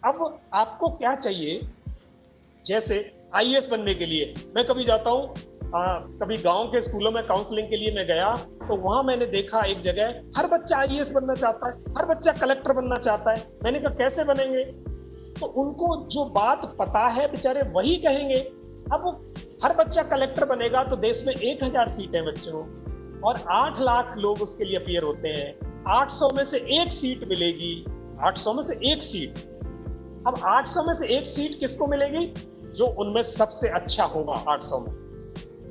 अब आपको क्या चाहिए? जैसे आईएएस बनने के लिए मैं कभी जाता हूँ, कभी गांव के स्कूलों में काउंसलिंग के लिए मैं गया, तो वहां मैंने देखा एक जगह हर बच्चा आईएएस बनना चाहता है, हर बच्चा कलेक्टर बनना चाहता है। मैंने कहा कैसे बनेंगे? तो उनको जो बात पता है बेचारे वही कहेंगे। अब हर बच्चा कलेक्टर बनेगा तो देश में 1000 सीटें बच्चों, और 8 लाख लोग उसके लिए अपियर होते हैं। 800 में से एक सीट मिलेगी, 800 में से एक सीट। अब 800 में से एक सीट किसको मिलेगी? जो उनमें सबसे अच्छा होगा 800 में।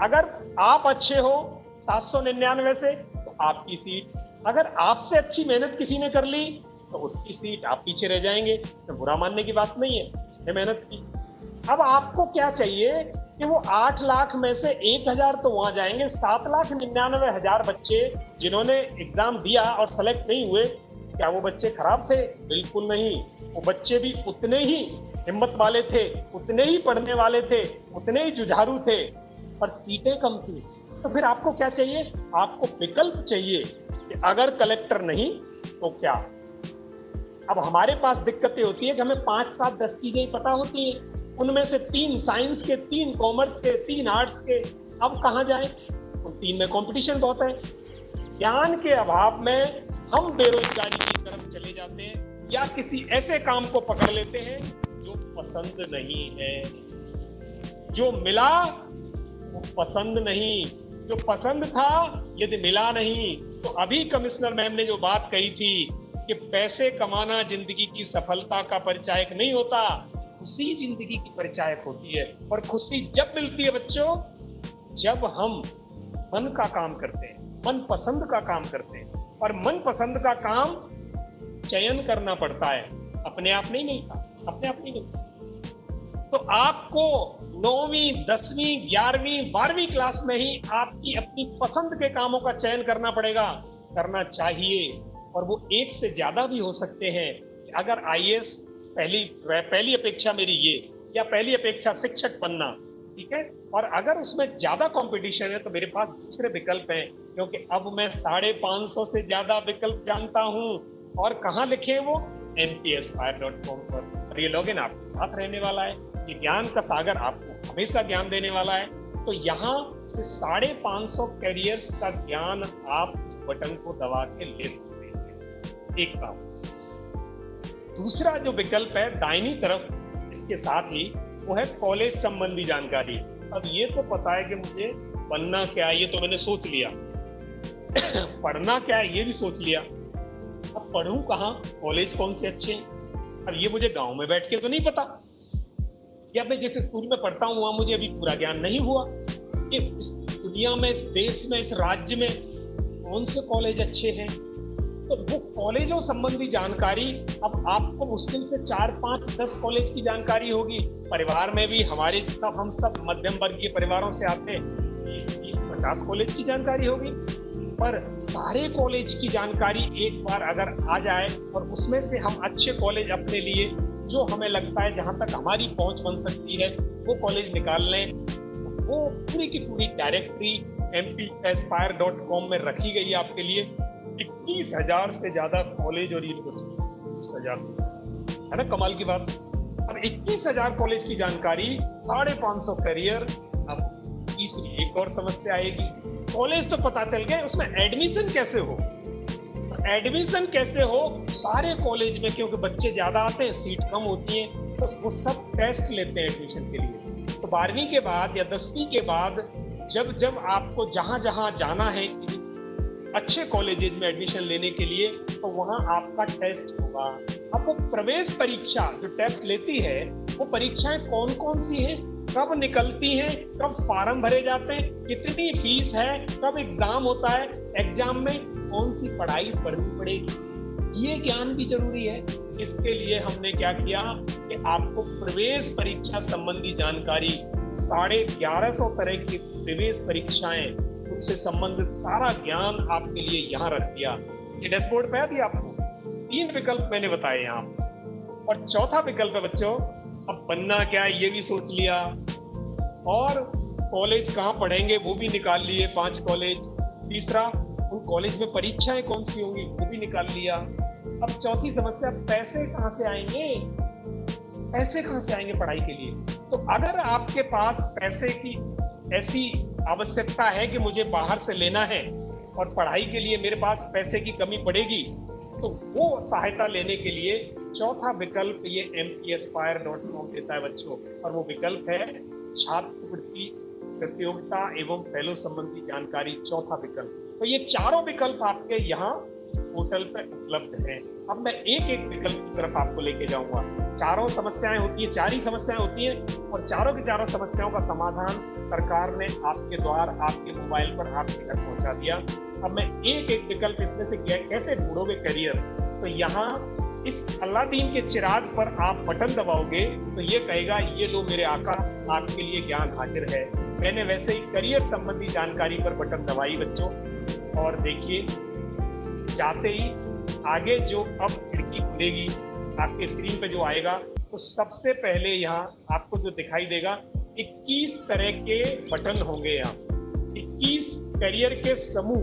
अगर आप अच्छे हो 799 से तो आपकी सीट, अगर आपसे अच्छी मेहनत किसी ने कर ली तो उसकी सीट, आप पीछे रह जाएंगे। इसमें बुरा मानने की बात नहीं है, उसने मेहनत की। अब आपको क्या चाहिए कि वो 8 लाख में से 1000 तो वहां जाएंगे, 7,99,000 बच्चे जिन्होंने एग्जाम दिया और सेलेक्ट नहीं हुए, क्या वो बच्चे खराब थे? बिल्कुल नहीं। वो बच्चे भी उतने ही हिम्मत वाले थे, उतने ही पढ़ने वाले थे, उतने ही जुझारू थे, पर सीटें कम थी। तो फिर आपको क्या चाहिए? आपको विकल्प चाहिए कि अगर कलेक्टर नहीं तो क्या। अब हमारे पास दिक्कतें होती है कि हमें 5, 7, 10 चीजें ही पता होती हैं, उनमें से 3 साइंस के, 3 कॉमर्स के, 3 आर्ट्स के। अब कहाँ जाएं? उन 3 में कंपटीशन बहुत है। ज्ञान के अभाव में हम बेरोजगारी की तरफ चले जाते हैं, या किसी ऐसे काम को पकड़ लेते हैं जो पसंद नहीं है। जो मिला वो पसंद नहीं, जो पसंद था यदि मिला नहीं। तो अभी कमिश्नर मैम ने जो बात कही थी कि पैसे कमाना जिंदगी की सफलता का परिचायक नहीं होता, खुशी जिंदगी की परिचायक होती है। और खुशी जब मिलती है बच्चों, जब हम मन का काम करते हैं, मन पसंद का काम करते हैं। और मन पसंद का काम चयन करना पड़ता है, अपने आप नहीं मिलता, अपने आप नहीं मिलता। तो आपको 9वीं, 10वीं, 11वीं, 12वीं क्लास में ही आपकी अपनी पसंद के कामों का चयन करना पड़ेगा, करना चाहिए। और वो एक से ज्यादा भी हो सकते हैं। अगर आईएएस पहली अपेक्षा मेरी ये, या पहली अपेक्षा शिक्षक बनना, ठीक है, और अगर उसमें ज्यादा कंपटीशन है तो मेरे पास दूसरे विकल्प हैं, क्योंकि अब मैं 550 से ज्यादा विकल्प जानता हूं। और कहाँ लिखे वो? npspire.com पर। और ये लॉगिन आपके साथ रहने वाला है। ये ज्ञान का सागर आपको हमेशा ज्ञान देने वाला है। तो यहाँ से 550 कैरियर्स का ज्ञान आप इस बटन को दबा के ले सकते हैं। एक काम। दूसरा जो विकल्प है दाहिनी तरफ इसके साथ ही, वो है कॉलेज संबंधी जानकारी। अब ये तो पता है कि मुझे बनना क्या है, ये तो मैंने सोच लिया। पढ़ना क्या है ये भी सोच लिया। अब पढ़ूं कहाँ, कॉलेज कौन से अच्छे हैं? अब ये मुझे गांव में बैठ के तो नहीं पता, या मैं जिस स्कूल में पढ़ता हूँ वहां मुझे अभी पूरा ज्ञान नहीं हुआ कि इस दुनिया में, इस देश में, इस राज्य में कौन से कॉलेज अच्छे हैं। तो वो कॉलेजों संबंधी जानकारी अब आपको मुश्किल से 4, 5, 10 कॉलेज की जानकारी होगी। परिवार में भी हम सब मध्यम वर्गीय परिवारों से आते हैं, 20, 30, 50 कॉलेज की जानकारी होगी। पर सारे कॉलेज की जानकारी एक बार अगर आ जाए और उसमें से हम अच्छे कॉलेज अपने लिए, जो हमें लगता है जहां तक हमारी पहुंच बन सकती है, वो कॉलेज निकाल लें, वो पूरी की पूरी डायरेक्टरी npspire.com में रखी गई है आपके लिए। 21,000 से ज्यादा कॉलेज और यूनिवर्सिटी, 21,000 से, है ना कमाल की बात। अब 21,000 कॉलेज की जानकारी, 550 करियर। अब तीसरी एक और समस्या आएगी, कॉलेज तो पता चल गए, उसमें एडमिशन कैसे हो? एडमिशन कैसे हो सारे कॉलेज में, क्योंकि बच्चे ज्यादा आते हैं, सीट कम होती है, तो वो सब टेस्ट लेते हैं एडमिशन के लिए। तो 12वीं के बाद या 10वीं के बाद जब आपको जहां जहां जाना है अच्छे कॉलेजेस में एडमिशन लेने के लिए, तो वहां आपका टेस्ट होगा। अब वो प्रवेश परीक्षा जो टेस्ट लेती है, वो परीक्षाएं कौन कौन सी हैं, कब निकलती हैं, कब फॉर्म भरे जाते हैं, कितनी फीस है, कब एग्जाम होता है, एग्जाम में कौन सी पढ़ाई पढ़नी पड़ेगी, ये ज्ञान भी जरूरी है। इसके लिए हमने क्या किया कि आपको प्रवेश परीक्षा संबंधी जानकारी, 1150 तरह की प्रवेश परीक्षाएं, उनसे संबंधित सारा ज्ञान आपके लिए यहाँ रख दिया। ये डैशबोर्ड पे है भी आपको 3 विकल्प मैंने बताए यहाँ। और चौथा विकल्प है बच्चों, अब बनना क्या है ये भी सोच लिया, और कॉलेज कहाँ पढ़ेंगे वो भी निकाल लिए, 5 कॉलेज। तीसरा, उन कॉलेज में परीक्षाएं कौन सी होंगी वो भी निकाल लिया। अब चौथी समस्या, पैसे कहाँ से आएंगे? पैसे कहाँ से आएंगे पढ़ाई के लिए? तो अगर आपके पास पैसे की ऐसी आवश्यकता है कि मुझे बाहर से लेना है और पढ़ाई के लिए मेरे पास पैसे की कमी पड़ेगी, तो वो सहायता लेने के लिए चौथा विकल्प ये mtaspire.com देता है बच्चों, और वो विकल्प है छात्रवृत्ति, प्रतियोगिता एवं फेलो संबंधी जानकारी, चौथा विकल्प। तो ये चारों विकल्प आपके यहाँ इस पोर्टल पर उपलब्ध हैं। अब मैं एक एक विकल्प की तरफ आपको लेके जाऊंगा। चारों समस्याएं होती हैं, चार ही समस्याएं होती हैं, और चारों की चारों समस्याओं का समाधान सरकार ने आपके द्वार, आपके मोबाइल पर आपके घर पहुंचा दिया। अब मैं एक एक विकल्प इसमें से कैसे ढूंढोगे करियर, तो यहाँ इस अलादीन के चिराग पर आप बटन दबाओगे तो ये कहेगा ये लो मेरे आका, आपके लिए ज्ञान हाजिर है। मैंने वैसे ही करियर संबंधी जानकारी पर बटन दबाई बच्चों, और देखिए जाते ही आगे जो अब खिड़की खुलेगी आपके स्क्रीन पे जो आएगा, तो सबसे पहले यहाँ आपको जो दिखाई देगा 21 तरह के बटन होंगे। यहाँ 21 करियर के समूह,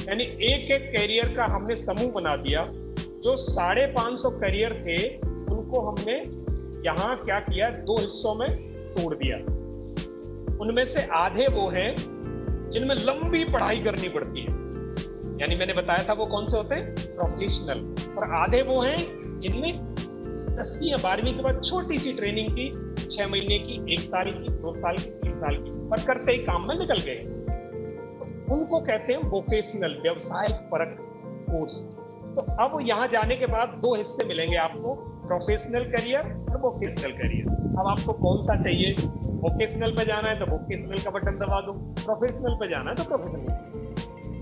यानी एक एक करियर का हमने समूह बना दिया। जो 550 करियर थे उनको हमने यहाँ क्या किया, 2 हिस्सों में तोड़ दिया। उनमें से आधे वो हैं जिनमें लंबी पढ़ाई करनी पड़ती है, यानी मैंने बताया था वो कौन से होते हैं, प्रोफेशनल, और आधे वो हैं जिनमें 10वीं या 12वीं के बाद छोटी सी ट्रेनिंग की, 6 महीने की, 1 साल की, 2 साल की, 3 साल की, पर करते ही काम में निकल गए। तो उनको कहते हैं वोकेशनल, व्यवसायिक परक कोर्स। तो अब यहाँ जाने के बाद 2 हिस्से मिलेंगे आपको, प्रोफेशनल करियर और वोकेशनल करियर। अब आपको कौन सा चाहिए? वोकेशनल पे जाना है तो वोकेशनल का बटन दबा दो, प्रोफेशनल पे जाना है तो प्रोफेशनल।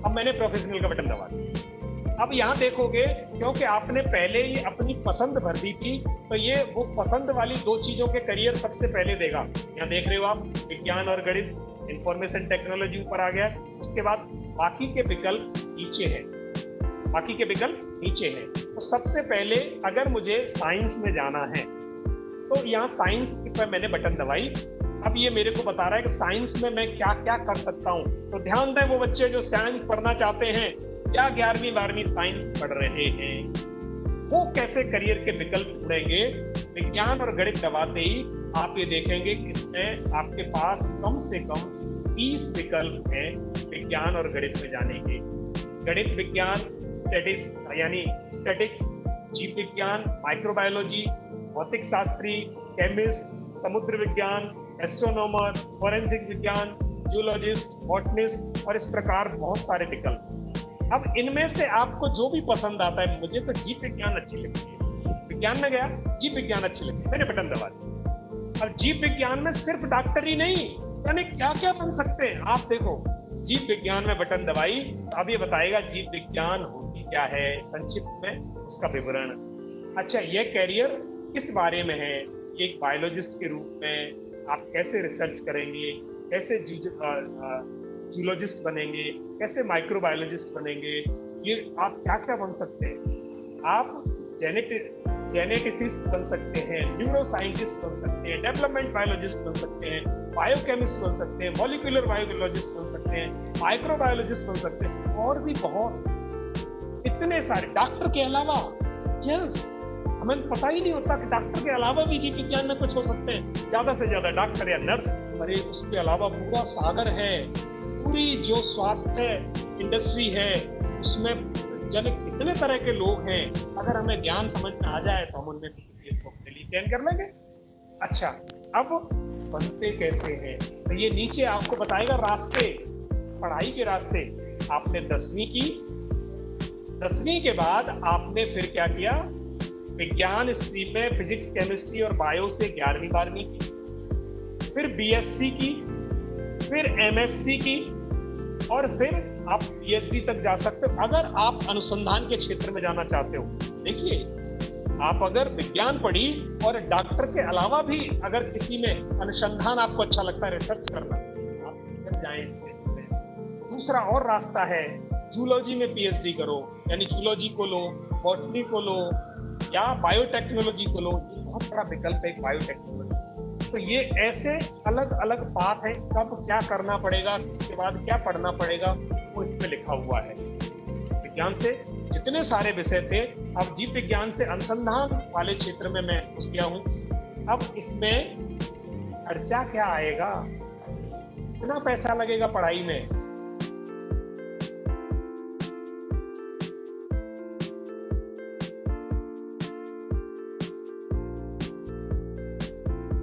अब मैंने प्रोफेशनल का बटन दबा दिया। अब यहाँ देखोगे, क्योंकि आपने पहले ही अपनी पसंद भर दी थी, तो ये वो पसंद वाली 2 चीजों के करियर सबसे पहले देगा। यहाँ देख रहे हो आप, विज्ञान और गणित, इंफॉर्मेशन टेक्नोलॉजी ऊपर आ गया। उसके बाद बाकी के विकल्प नीचे है, बाकी के विकल्प नीचे है। तो सबसे पहले अगर मुझे साइंस में जाना है तो यहाँ साइंस पर मैंने बटन दबाई। अब ये मेरे को बता रहा है कि साइंस में मैं क्या क्या कर सकता हूँ। तो ध्यान दें, वो बच्चे जो साइंस पढ़ना चाहते हैं या 11वीं 12वीं साइंस पढ़ रहे हैं, वो कैसे करियर के विकल्प ढूंढेंगे। विज्ञान और गणित दबाते ही आप ये देखेंगे कि इसमें आपके पास कम से कम 30 विकल्प हैं विज्ञान और गणित में जाने के। गणित विज्ञान, यानी स्टैटिक्स, जीव विज्ञान, माइक्रोबायोलॉजी, भौतिक शास्त्री, केमिस्ट, समुद्र विज्ञान, एस्ट्रोनॉमर, फोरेंसिक विज्ञान, जूलॉजिस्ट, बॉटनिस्ट, और इस प्रकार बहुत सारे विकल्प। अब इनमें से आपको जो भी पसंद आता है, मुझे तो जीव विज्ञान अच्छी लगती है, विज्ञान में गया, जीव विज्ञान अच्छी लगती है, मैंने बटन दबा दिया। अब जीव विज्ञान में सिर्फ डॉक्टर ही नहीं, यानी क्या क्या बन सकते हैं आप देखो। जीव विज्ञान में बटन दबाई, अब ये बताएगा जीव विज्ञान होती क्या है, संक्षिप्त में उसका विवरण। अच्छा, ये कैरियर किस बारे में है? एक बायोलॉजिस्ट के रूप में आप कैसे रिसर्च करेंगे, कैसे जूलॉजिस्ट बनेंगे, कैसे माइक्रोबायोलॉजिस्ट बनेंगे, ये आप क्या क्या बन सकते हैं। आप जेनेटिसिस्ट बन सकते हैं, न्यूरो साइंटिस्ट बन सकते हैं, डेवलपमेंट बायोलॉजिस्ट बन सकते हैं, बायोकेमिस्ट बन सकते हैं, मॉलिक्यूलर बायोलॉजिस्ट बन सकते हैं, माइक्रोबायोलॉजिस्ट बन सकते हैं, और भी बहुत इतने सारे। डॉक्टर के अलावा, यस, हमें पता ही नहीं होता कि डॉक्टर के अलावा भी जीव विज्ञान में कुछ हो सकते हैं। ज्यादा से ज्यादा डॉक्टर या नर्स, अरे उसके अलावा पूरा सागर है, पूरी जो स्वास्थ्य इंडस्ट्री है उसमें कितने तरह के लोग हैं। अगर हमें ज्ञान समझ में आ जाए तो हम उनमें से किसी एक को अपने लिए चयन कर लेंगे। अच्छा, अब बनते कैसे हैं? तो ये नीचे आपको बताएगा रास्ते, पढ़ाई के रास्ते। आपने 10वीं की, 10वीं के बाद आपने फिर क्या किया, विज्ञान स्ट्रीम में फिजिक्स, केमिस्ट्री और बायो से 11वीं 12वीं की, फिर बीएससी की, फिर एमएससी की, और फिर आप पीएचडी तक जा सकते हो अगर आप अनुसंधान के क्षेत्र में जाना चाहते हो। देखिए, आप अगर विज्ञान पढ़ी और डॉक्टर के अलावा भी अगर किसी में अनुसंधान आपको अच्छा लगता है, रिसर्च करना, आप इधर जाएं इस क्षेत्र में। दूसरा और रास्ता है, जूलॉजी में पीएचडी करो, यानी जूलॉजी को लो, बॉटनी को लो, या बायोटेक्नोलॉजी को लो। ये बहुत बड़ा विकल्प है बायोटेक्नोलॉजी। तो ये ऐसे अलग अलग बात है, कब क्या करना पड़ेगा, इसके बाद क्या पढ़ना पड़ेगा, वो इसमें लिखा हुआ है। विज्ञान से जितने सारे विषय थे, अब जीव विज्ञान से अनुसंधान वाले क्षेत्र में मैं घुस गया हूँ। अब इसमें खर्चा क्या आएगा, कितना पैसा लगेगा पढ़ाई में,